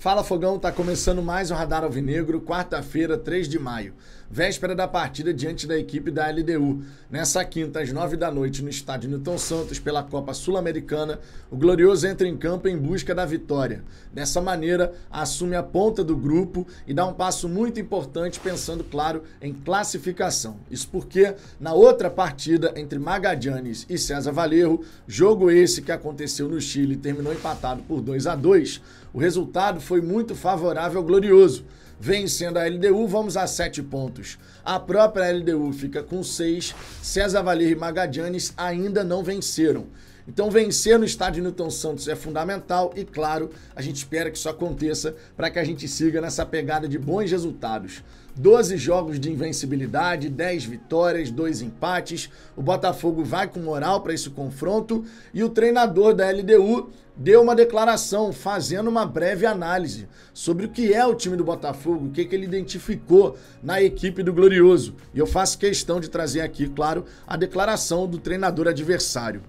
Fala Fogão, tá começando mais um Radar Alvinegro, quarta-feira, 3 de maio, véspera da partida diante da equipe da LDU. Nessa quinta, às 9 da noite, no estádio Newton Santos, pela Copa Sul-Americana, o Glorioso entra em campo em busca da vitória. Dessa maneira, assume a ponta do grupo e dá um passo muito importante, pensando, claro, em classificação. Isso porque, na outra partida entre Magallanes e César Valerro, jogo esse que aconteceu no Chile e terminou empatado por 2-2, o resultado foi muito favorável ao Glorioso. Vencendo a LDU, vamos a 7 pontos. A própria LDU fica com 6, César Valerro e Magallanes ainda não venceram. Então vencer no estádio Newton Santos é fundamental e, claro, a gente espera que isso aconteça para que a gente siga nessa pegada de bons resultados. 12 jogos de invencibilidade, 10 vitórias, 2 empates. O Botafogo vai com moral para esse confronto e o treinador da LDU deu uma declaração fazendo uma breve análise sobre o que é o time do Botafogo, o que ele identificou na equipe do Glorioso. E eu faço questão de trazer aqui, claro, a declaração do treinador adversário.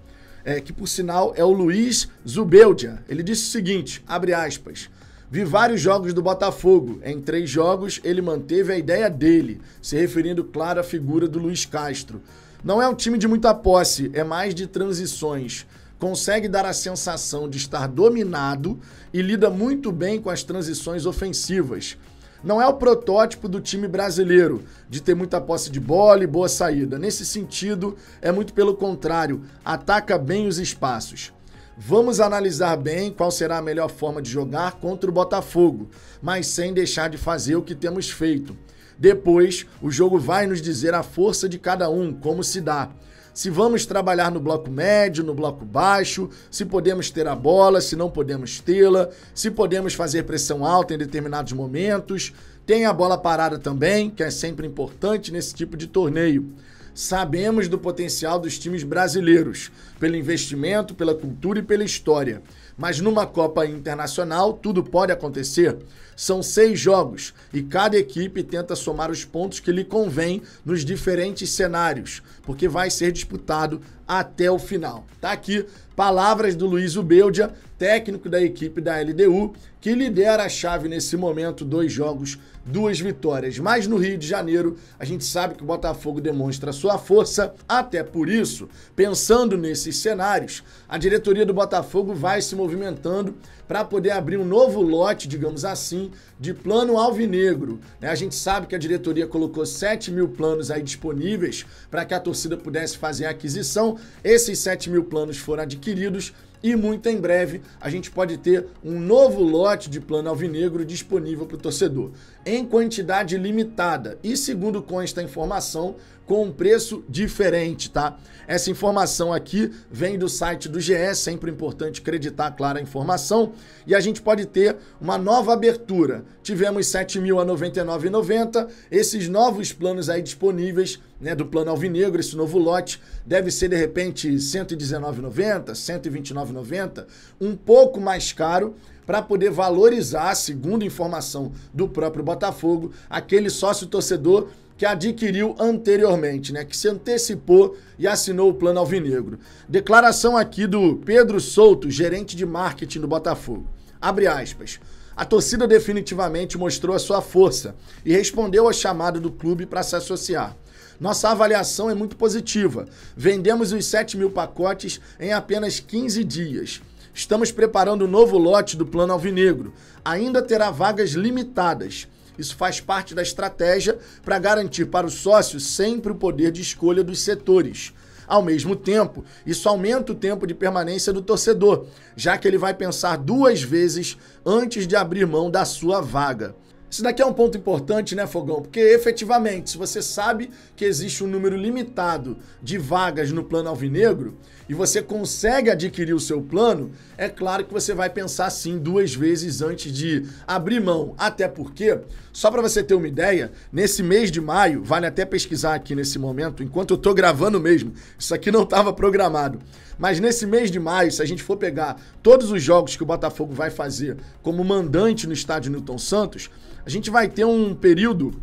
Que por sinal é o Luiz Zubeldia. Ele disse o seguinte, abre aspas, vi vários jogos do Botafogo, em 3 jogos ele manteve a ideia dele, se referindo, claro, à figura do Luiz Castro. Não é um time de muita posse, é mais de transições. Consegue dar a sensação de estar dominado e lida muito bem com as transições ofensivas. Não é o protótipo do time brasileiro, de ter muita posse de bola e boa saída. Nesse sentido, é muito pelo contrário, ataca bem os espaços. Vamos analisar bem qual será a melhor forma de jogar contra o Botafogo, mas sem deixar de fazer o que temos feito. Depois, o jogo vai nos dizer a força de cada um, como se dá. Se vamos trabalhar no bloco médio, no bloco baixo, se podemos ter a bola, se não podemos tê-la, se podemos fazer pressão alta em determinados momentos. Tem a bola parada também, que é sempre importante nesse tipo de torneio. Sabemos do potencial dos times brasileiros, pelo investimento, pela cultura e pela história. Mas numa Copa Internacional, tudo pode acontecer. São 6 jogos e cada equipe tenta somar os pontos que lhe convém nos diferentes cenários, porque vai ser disputado até o final. Tá aqui palavras do Luiz Zubeldia, técnico da equipe da LDU, que lidera a chave nesse momento, 2 jogos, 2 vitórias. Mas no Rio de Janeiro, a gente sabe que o Botafogo demonstra sua força, até por isso, pensando nesses cenários, a diretoria do Botafogo vai se movimentando para poder abrir um novo lote, digamos assim, de plano alvinegro. A gente sabe que a diretoria colocou 7 mil planos aí disponíveis para que a torcida pudesse fazer a aquisição. Esses 7 mil planos foram adquiridos e muito em breve a gente pode ter um novo lote de plano alvinegro disponível para o torcedor, em quantidade limitada e, segundo consta a informação, com um preço diferente, tá? Essa informação aqui vem do site do GE, sempre importante acreditar, claro, a informação, e a gente pode ter uma nova abertura. Tivemos 7 mil a R$ 99,90, esses novos planos aí disponíveis, né, do plano alvinegro, esse novo lote, deve ser de repente R$ 119,90, R$ 129,90, um pouco mais caro, para poder valorizar, segundo informação do próprio Botafogo, aquele sócio-torcedor que adquiriu anteriormente, né, que se antecipou e assinou o plano alvinegro. Declaração aqui do Pedro Souto, gerente de marketing do Botafogo. Abre aspas. A torcida definitivamente mostrou a sua força e respondeu ao chamado do clube para se associar. Nossa avaliação é muito positiva. Vendemos os 7 mil pacotes em apenas 15 dias. Estamos preparando o novo lote do plano alvinegro. Ainda terá vagas limitadas. Isso faz parte da estratégia para garantir para o sócio sempre o poder de escolha dos setores. Ao mesmo tempo, isso aumenta o tempo de permanência do torcedor, já que ele vai pensar 2 vezes antes de abrir mão da sua vaga. Isso daqui é um ponto importante, né, Fogão? Porque, efetivamente, se você sabe que existe um número limitado de vagas no plano alvinegro e você consegue adquirir o seu plano, é claro que você vai pensar, sim, 2 vezes antes de abrir mão. Até porque, só para você ter uma ideia, nesse mês de maio, vale até pesquisar aqui nesse momento, enquanto eu tô gravando mesmo, isso aqui não estava programado, mas nesse mês de maio, se a gente for pegar todos os jogos que o Botafogo vai fazer como mandante no estádio Newton Santos, a gente vai ter um período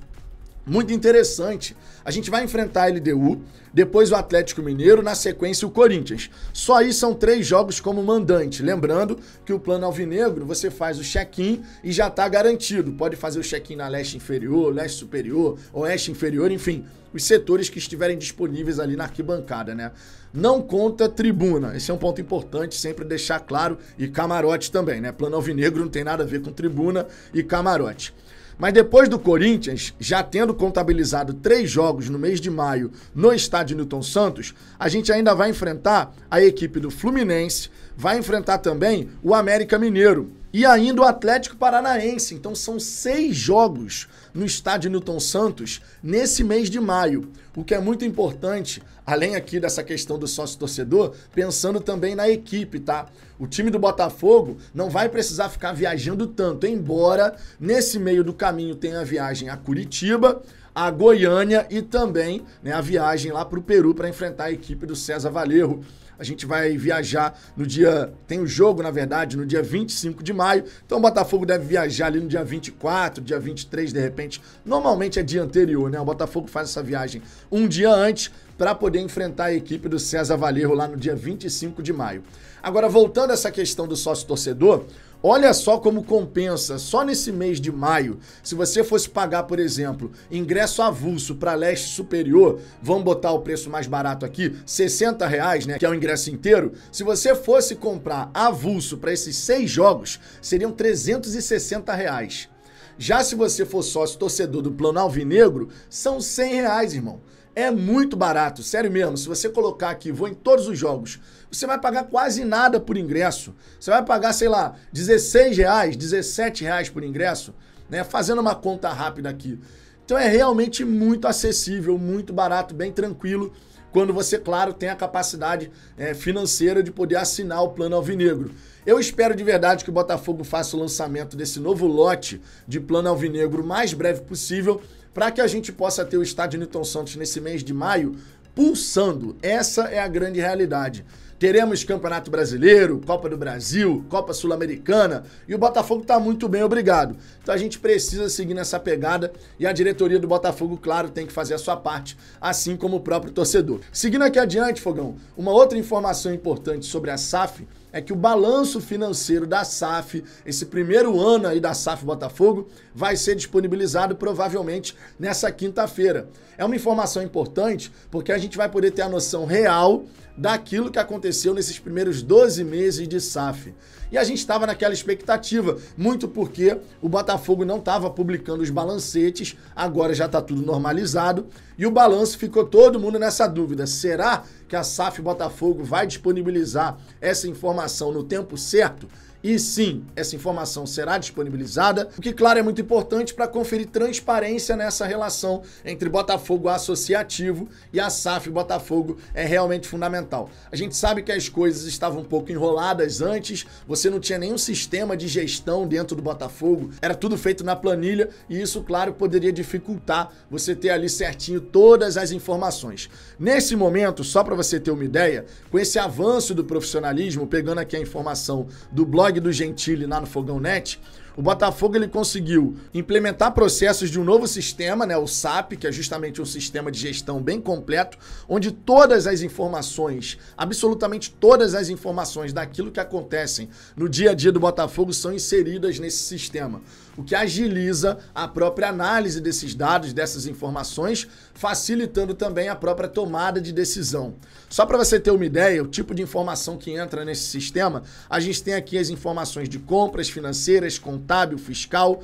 muito interessante. A gente vai enfrentar a LDU, depois o Atlético Mineiro, na sequência o Corinthians. Só aí são 3 jogos como mandante. Lembrando que o plano alvinegro, você faz o check-in e já está garantido. Pode fazer o check-in na leste inferior, leste superior, oeste inferior, enfim, os setores que estiverem disponíveis ali na arquibancada, né? Não conta tribuna, esse é um ponto importante, sempre deixar claro, e camarote também, né? Plano alvinegro não tem nada a ver com tribuna e camarote. Mas depois do Corinthians, já tendo contabilizado 3 jogos no mês de maio no estádio Newton Santos, a gente ainda vai enfrentar a equipe do Fluminense, vai enfrentar também o América Mineiro e ainda o Atlético Paranaense. Então são 6 jogos no estádio Newton Santos nesse mês de maio, o que é muito importante, além aqui dessa questão do sócio-torcedor, pensando também na equipe, tá? O time do Botafogo não vai precisar ficar viajando tanto, embora nesse meio do caminho tenha a viagem a Curitiba, a Goiânia e também, né, a viagem lá para o Peru para enfrentar a equipe do César Valerro. A gente vai viajar no dia... Tem o jogo, na verdade, no dia 25 de maio. Então o Botafogo deve viajar ali no dia 24, dia 23, de repente. Normalmente é dia anterior, né? O Botafogo faz essa viagem um dia antes para poder enfrentar a equipe do César Valerro lá no dia 25 de maio. Agora, voltando a essa questão do sócio-torcedor, olha só como compensa, só nesse mês de maio, se você fosse pagar, por exemplo, ingresso avulso para leste superior, vamos botar o preço mais barato aqui, R$60, né, que é o ingresso inteiro, se você fosse comprar avulso para esses 6 jogos, seriam R$360. Já se você for sócio torcedor do plano alvinegro, são R$100, irmão. É muito barato, sério mesmo. Se você colocar aqui, vou em todos os jogos, você vai pagar quase nada por ingresso. Você vai pagar, sei lá, R$16, R$17 por ingresso, né? Fazendo uma conta rápida aqui. Então é realmente muito acessível, muito barato, bem tranquilo, quando você, claro, tem a capacidade financeira de poder assinar o plano alvinegro. Eu espero de verdade que o Botafogo faça o lançamento desse novo lote de plano alvinegro o mais breve possível, para que a gente possa ter o estádio Newton Santos nesse mês de maio pulsando. Essa é a grande realidade. Teremos Campeonato Brasileiro, Copa do Brasil, Copa Sul-Americana e o Botafogo está muito bem, obrigado. Então a gente precisa seguir nessa pegada e a diretoria do Botafogo, claro, tem que fazer a sua parte, assim como o próprio torcedor. Seguindo aqui adiante, Fogão, uma outra informação importante sobre a SAF é que o balanço financeiro da SAF, esse primeiro ano aí da SAF Botafogo, vai ser disponibilizado provavelmente nessa quinta-feira. É uma informação importante porque a gente vai poder ter a noção real daquilo que aconteceu nesses primeiros 12 meses de SAF. E a gente estava naquela expectativa, muito porque o Botafogo não estava publicando os balancetes, agora já está tudo normalizado, e o balanço ficou todo mundo nessa dúvida. Será que a SAF Botafogo vai disponibilizar essa informação no tempo certo? E sim, essa informação será disponibilizada, o que, claro, é muito importante para conferir transparência nessa relação entre Botafogo Associativo e a SAF Botafogo é realmente fundamental. A gente sabe que as coisas estavam um pouco enroladas antes, você não tinha nenhum sistema de gestão dentro do Botafogo, era tudo feito na planilha e isso, claro, poderia dificultar você ter ali certinho todas as informações. Nesse momento, só para você ter uma ideia, com esse avanço do profissionalismo, pegando aqui a informação do blog do Gentili lá no Fogão Net, o Botafogo ele conseguiu implementar processos de um novo sistema, né, o SAP, que é justamente um sistema de gestão bem completo, onde todas as informações, absolutamente todas as informações daquilo que acontecem no dia a dia do Botafogo são inseridas nesse sistema, o que agiliza a própria análise desses dados, dessas informações, facilitando também a própria tomada de decisão. Só para você ter uma ideia, o tipo de informação que entra nesse sistema, a gente tem aqui as informações de compras financeiras, contábil, fiscal,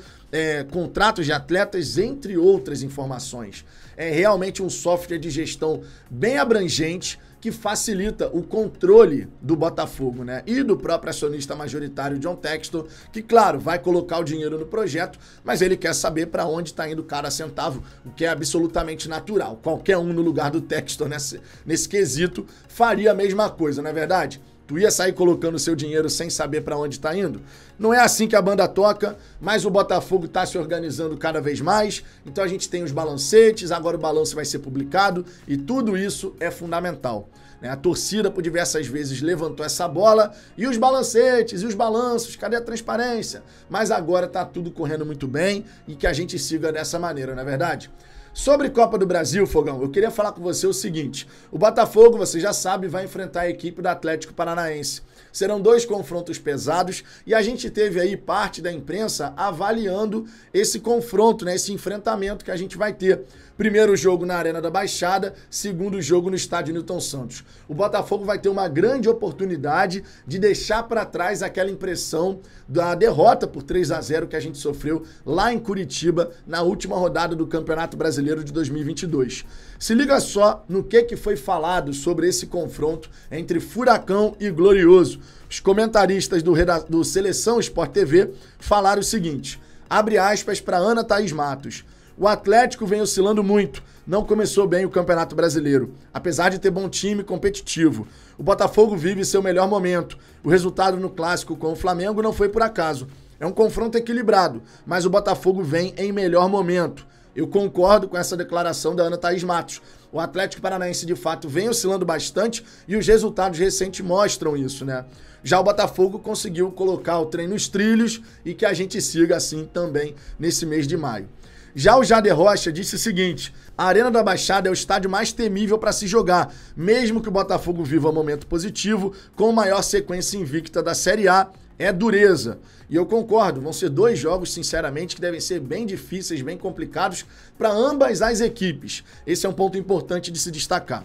contratos de atletas, entre outras informações. É realmente um software de gestão bem abrangente que facilita o controle do Botafogo, né? E do próprio acionista majoritário John Textor, que, claro, vai colocar o dinheiro no projeto, mas ele quer saber para onde está indo cada centavo, o que é absolutamente natural. Qualquer um no lugar do Textor nesse quesito faria a mesma coisa, não é verdade? Tu ia sair colocando o seu dinheiro sem saber para onde está indo? Não é assim que a banda toca, mas o Botafogo está se organizando cada vez mais. Então a gente tem os balancetes, agora o balanço vai ser publicado e tudo isso é fundamental. A torcida por diversas vezes levantou essa bola e os balancetes e os balanços, cadê a transparência? Mas agora está tudo correndo muito bem e que a gente siga dessa maneira, não é verdade? Sobre Copa do Brasil, Fogão, eu queria falar com você o seguinte. O Botafogo, você já sabe, vai enfrentar a equipe do Atlético Paranaense. Serão 2 confrontos pesados e a gente teve aí parte da imprensa avaliando esse confronto, né, esse enfrentamento que a gente vai ter. Primeiro jogo na Arena da Baixada, segundo jogo no estádio Newton Santos. O Botafogo vai ter uma grande oportunidade de deixar para trás aquela impressão da derrota por 3-0 que a gente sofreu lá em Curitiba na última rodada do Campeonato Brasileiro de 2022. Se liga só no que foi falado sobre esse confronto entre Furacão e Glorioso. Os comentaristas do Seleção Sport TV falaram o seguinte, abre aspas para Ana Thaís Matos. O Atlético vem oscilando muito, não começou bem o Campeonato Brasileiro, apesar de ter bom time competitivo. O Botafogo vive seu melhor momento. O resultado no clássico com o Flamengo não foi por acaso. É um confronto equilibrado, mas o Botafogo vem em melhor momento. Eu concordo com essa declaração da Ana Thaís Matos. O Atlético Paranaense, de fato, vem oscilando bastante e os resultados recentes mostram isso, né? Já o Botafogo conseguiu colocar o trem nos trilhos e que a gente siga assim também nesse mês de maio. Já o Jader Rocha disse o seguinte, a Arena da Baixada é o estádio mais temível para se jogar, mesmo que o Botafogo viva um momento positivo, com maior sequência invicta da Série A, é dureza. E eu concordo, vão ser 2 jogos, sinceramente, que devem ser bem difíceis, bem complicados para ambas as equipes. Esse é um ponto importante de se destacar.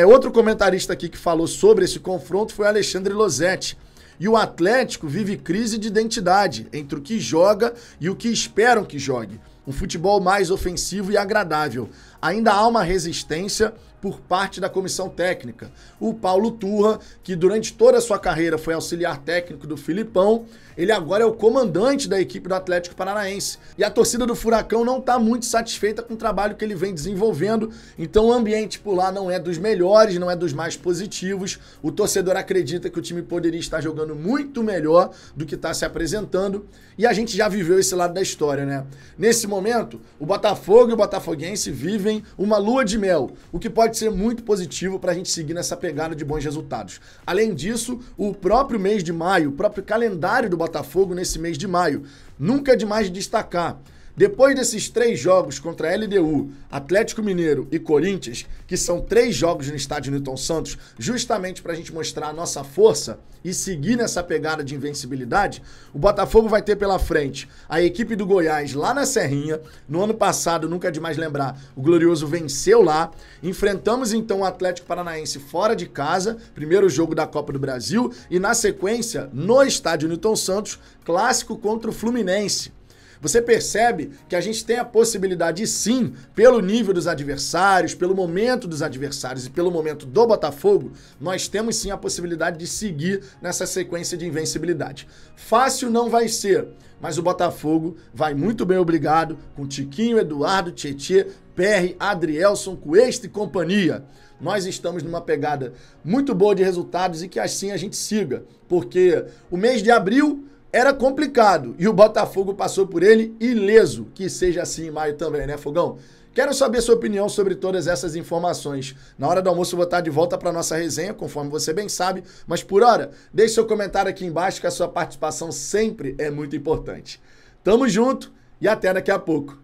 Outro comentarista aqui que falou sobre esse confronto foi o Alexandre Losetti. E o Atlético vive crise de identidade entre o que joga e o que esperam que jogue. Um futebol mais ofensivo e agradável. Ainda há uma resistência por parte da comissão técnica. O Paulo Turra, que durante toda a sua carreira foi auxiliar técnico do Filipão, ele agora é o comandante da equipe do Atlético Paranaense. E a torcida do Furacão não está muito satisfeita com o trabalho que ele vem desenvolvendo, então o ambiente por lá não é dos melhores, não é dos mais positivos. O torcedor acredita que o time poderia estar jogando muito melhor do que está se apresentando, e a gente já viveu esse lado da história, né? Nesse momento, o Botafogo e o botafoguense vivem uma lua de mel, o que pode ser muito positivo para a gente seguir nessa pegada de bons resultados. Além disso, o próprio mês de maio, o próprio calendário do Botafogo nesse mês de maio, nunca é demais de destacar. Depois desses 3 jogos contra LDU, Atlético Mineiro e Corinthians, que são 3 jogos no estádio Newton Santos, justamente para a gente mostrar a nossa força e seguir nessa pegada de invencibilidade, o Botafogo vai ter pela frente a equipe do Goiás lá na Serrinha. No ano passado, nunca é demais lembrar, o Glorioso venceu lá. Enfrentamos então o Atlético Paranaense fora de casa, primeiro jogo da Copa do Brasil, e na sequência, no estádio Newton Santos, clássico contra o Fluminense. Você percebe que a gente tem a possibilidade, sim, pelo nível dos adversários, pelo momento dos adversários e pelo momento do Botafogo, nós temos sim a possibilidade de seguir nessa sequência de invencibilidade. Fácil não vai ser, mas o Botafogo vai muito bem, obrigado, com Tiquinho, Eduardo, Tietê, PR, Adrielson, Cuesta e companhia. Nós estamos numa pegada muito boa de resultados e que assim a gente siga, porque o mês de abril era complicado e o Botafogo passou por ele ileso. Que seja assim em maio também, né, Fogão? Quero saber sua opinião sobre todas essas informações. Na hora do almoço eu vou estar de volta para nossa resenha, conforme você bem sabe. Mas por hora, deixe seu comentário aqui embaixo que a sua participação sempre é muito importante. Tamo junto e até daqui a pouco.